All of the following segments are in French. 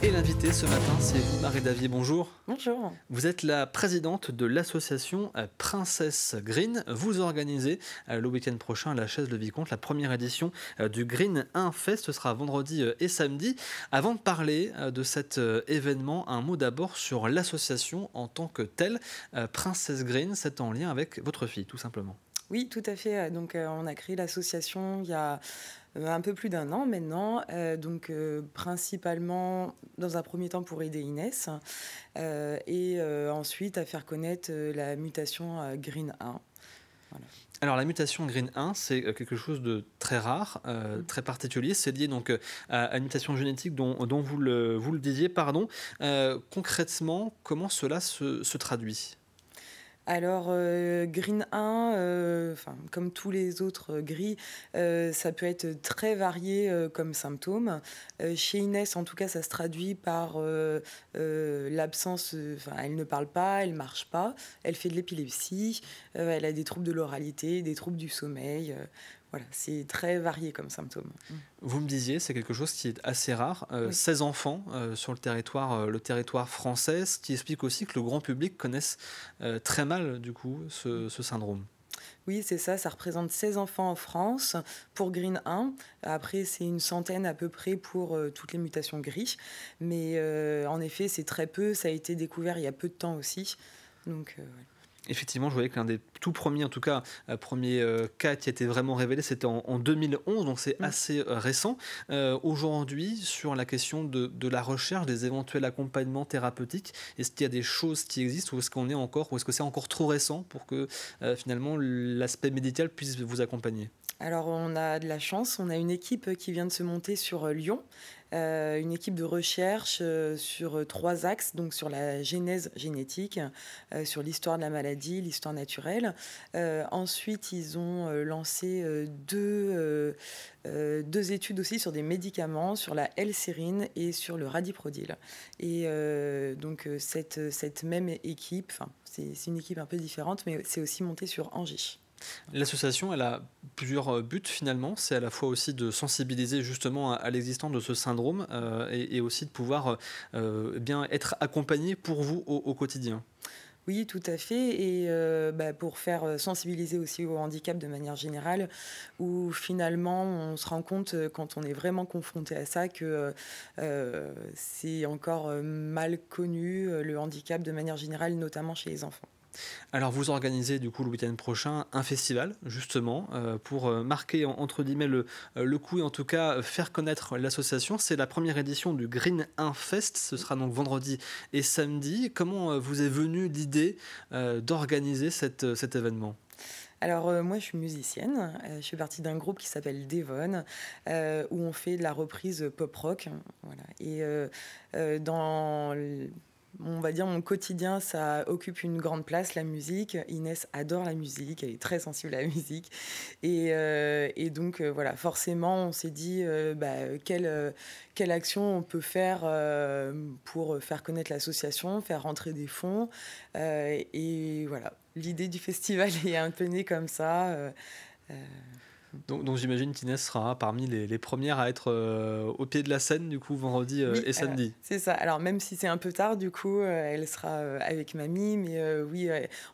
Et l'invité ce matin, c'est vous, Marie Davier, bonjour. Bonjour. Vous êtes la présidente de l'association Princesse Green. Vous organisez le week-end prochain à la Chaise-le-Vicomte la première édition du Green 1 Fest. Ce sera vendredi et samedi. Avant de parler de cet événement, un mot d'abord sur l'association en tant que telle. Princesse Green, c'est en lien avec votre fille, tout simplement. Oui, tout à fait. Donc, on a créé l'association il y a un peu plus d'un an maintenant. Principalement, dans un premier temps, pour aider Inès. Ensuite, à faire connaître la mutation Green 1. Voilà. Alors la mutation Green 1, c'est quelque chose de très rare, très particulier. C'est lié donc à une mutation génétique dont vous le disiez. Pardon. Concrètement, comment cela se traduit ? Alors, Green 1, comme tous les autres gris, ça peut être très varié comme symptômes. Chez Inès, en tout cas, ça se traduit par l'absence, elle ne parle pas, elle ne marche pas, elle fait de l'épilepsie, elle a des troubles de l'oralité, des troubles du sommeil. Voilà, c'est très varié comme symptômes. Vous me disiez, c'est quelque chose qui est assez rare. Oui. 16 enfants sur le territoire français, ce qui explique aussi que le grand public connaisse très mal, du coup, ce syndrome. Oui, c'est ça, ça représente 16 enfants en France pour Green 1. Après, c'est une centaine à peu près pour toutes les mutations gris. Mais en effet, c'est très peu. Ça a été découvert il y a peu de temps aussi. Donc, ouais. Effectivement, je voyais que l'un des tout premiers, en tout cas, premiers cas qui a été vraiment révélé, c'était en 2011, donc c'est assez récent. Aujourd'hui, sur la question de la recherche, des éventuels accompagnements thérapeutiques, est-ce qu'il y a des choses qui existent ou est-ce qu'on est encore, ou est-ce que c'est encore trop récent pour que finalement l'aspect médical puisse vous accompagner ? Alors, on a de la chance. On a une équipe qui vient de se monter sur Lyon. Une équipe de recherche sur 3 axes, donc sur la genèse génétique, sur l'histoire de la maladie, l'histoire naturelle. Ensuite, ils ont lancé deux études aussi sur des médicaments, sur la L-sérine et sur le radiprodil. Et cette même équipe, c'est une équipe un peu différente, mais c'est aussi monté sur Angers. L'association, elle a plusieurs buts finalement. C'est à la fois aussi de sensibiliser justement à l'existence de ce syndrome et aussi de pouvoir bien être accompagné pour vous au quotidien. Oui, tout à fait. Et pour faire sensibiliser aussi au handicap de manière générale, où finalement on se rend compte quand on est vraiment confronté à ça que c'est encore mal connu, le handicap de manière générale, notamment chez les enfants. Alors vous organisez du coup le week-end prochain un festival justement pour marquer entre guillemets le coup et en tout cas faire connaître l'association. C'est la première édition du Green 1 Fest, ce sera donc vendredi et samedi. Comment vous est venue l'idée d'organiser cet événement ? Alors moi je suis musicienne, je fais partie d'un groupe qui s'appelle Devon, où on fait de la reprise pop-rock. Voilà. Et on va dire mon quotidien, ça occupe une grande place, la musique. Inès adore la musique, elle est très sensible à la musique. Donc, voilà, forcément, on s'est dit quelle action on peut faire pour faire connaître l'association, faire rentrer des fonds. Et voilà, l'idée du festival est un peu née comme ça. Donc j'imagine qu'Inès sera parmi les premières à être au pied de la scène du coup vendredi Oui, et samedi. c'est ça. Alors même si c'est un peu tard, du coup, elle sera avec mamie, mais oui,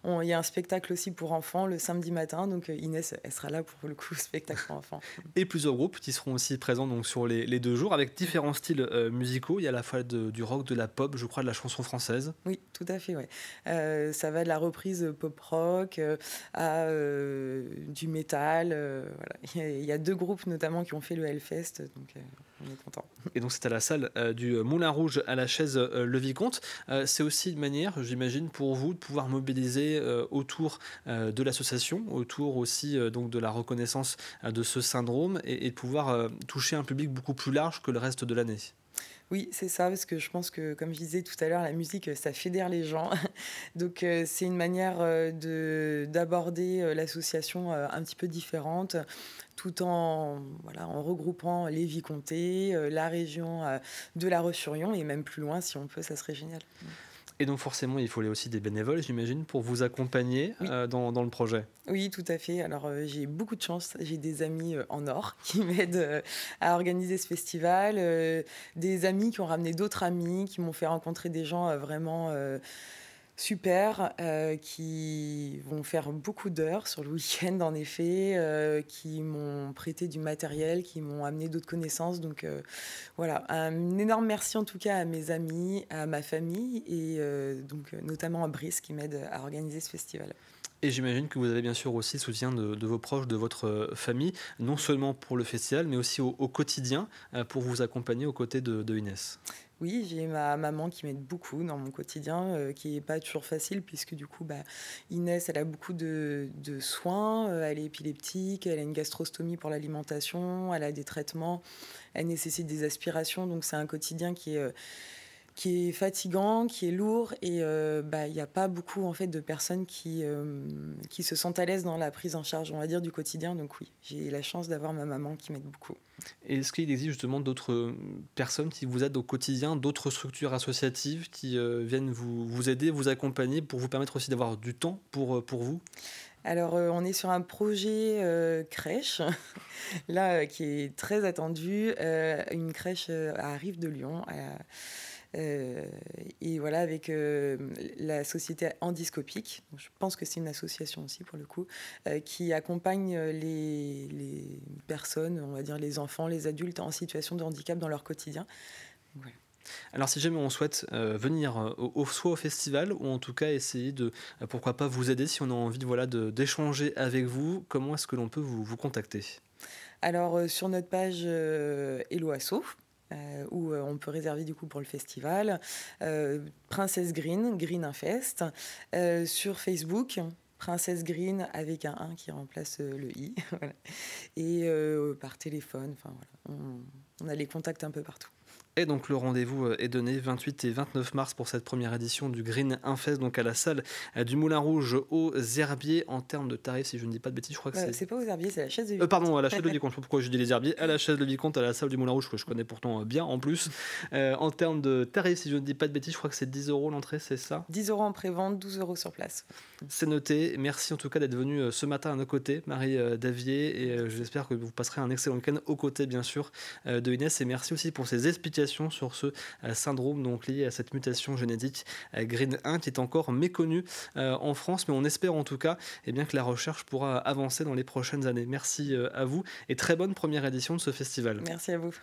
il y a un spectacle aussi pour enfants le samedi matin, donc Inès, elle sera là pour le coup, spectacle pour enfants. Et plusieurs groupes qui seront aussi présents donc, sur les 2 jours avec différents styles musicaux. Il y a à la fois du rock, de la pop, je crois, de la chanson française. Oui, tout à fait, ouais. Ça va de la reprise pop-rock à du métal. Voilà. Il y a 2 groupes notamment qui ont fait le Hellfest, donc on est content. Et donc c'est à la salle du Moulin Rouge à la Chaise-le-Vicomte. C'est aussi une manière, j'imagine, pour vous de pouvoir mobiliser autour de l'association, autour aussi donc de la reconnaissance de ce syndrome et de pouvoir toucher un public beaucoup plus large que le reste de l'année. Oui, c'est ça, parce que je pense que, comme je disais tout à l'heure, la musique, ça fédère les gens. Donc, c'est une manière d'aborder l'association un petit peu différente, tout en regroupant les Vicomtais, la région de La Roche-sur-Yon, et même plus loin, si on peut, ça serait génial. Et donc forcément, il faut aussi des bénévoles, j'imagine, pour vous accompagner Oui. dans le projet. Oui, tout à fait. Alors, j'ai beaucoup de chance. J'ai des amis en or qui m'aident à organiser ce festival, des amis qui ont ramené d'autres amis, qui m'ont fait rencontrer des gens vraiment super, qui vont faire beaucoup d'heures sur le week-end, en effet, qui m'ont prêté du matériel, qui m'ont amené d'autres connaissances. Donc voilà, un énorme merci en tout cas à mes amis, à ma famille et donc notamment à Brice qui m'aide à organiser ce festival. Et j'imagine que vous avez bien sûr aussi le soutien de vos proches, de votre famille, non seulement pour le festival, mais aussi au quotidien, pour vous accompagner aux côtés de Inès. Oui, j'ai ma maman qui m'aide beaucoup dans mon quotidien, qui n'est pas toujours facile puisque du coup, Inès, elle a beaucoup de soins, elle est épileptique, elle a une gastrostomie pour l'alimentation, elle a des traitements, elle nécessite des aspirations, donc c'est un quotidien qui est fatigant, qui est lourd et il n'y a pas beaucoup en fait de personnes qui se sentent à l'aise dans la prise en charge, on va dire, du quotidien. Donc oui, j'ai la chance d'avoir ma maman qui m'aide beaucoup. Et est-ce qu'il existe justement d'autres personnes qui vous aident au quotidien, d'autres structures associatives qui viennent vous aider, vous accompagner pour vous permettre aussi d'avoir du temps pour vous? Alors, on est sur un projet crèche, là, qui est très attendu, une crèche à Rive de Lyon, euh, et voilà, avec la société Handiscopique. Je pense que c'est une association aussi pour le coup, qui accompagne les personnes, on va dire les enfants, les adultes en situation de handicap dans leur quotidien. Voilà. Alors si jamais on souhaite venir soit au festival ou en tout cas essayer de, pourquoi pas vous aider si on a envie d'échanger avec vous, comment est-ce que l'on peut vous contacter? Alors, sur notre page Hello Asso, où on peut réserver du coup pour le festival, Princesse Green, Green Infest, sur Facebook, Princesse Green avec un 1 qui remplace le I, voilà. Et par téléphone, enfin voilà, on a les contacts un peu partout. Et donc le rendez-vous est donné 28 et 29 mars pour cette première édition du Green Infest, donc à la salle du Moulin Rouge aux Herbiers. En termes de tarifs, si je ne dis pas de bêtises, je crois que C'est pas aux Herbiers, c'est à la chaise de Vicomte. pardon, à la chaise de Vicomte, je sais pas pourquoi je dis les Herbiers, à la chaise de Vicomte, à la salle du Moulin Rouge, que je connais pourtant bien en plus. En termes de tarifs, si je ne dis pas de bêtises, je crois que c'est 10 € l'entrée, c'est ça? 10 € en pré-vente, 12 € sur place. C'est noté. Merci en tout cas d'être venu ce matin à nos côtés, Marie Davier, et j'espère que vous passerez un excellent week-end aux côtés, bien sûr, de Inès. Et merci aussi pour ces explications sur ce syndrome donc lié à cette mutation génétique Green 1 qui est encore méconnue en France, mais on espère en tout cas bien, que la recherche pourra avancer dans les prochaines années. Merci à vous et très bonne première édition de ce festival. Merci à vous.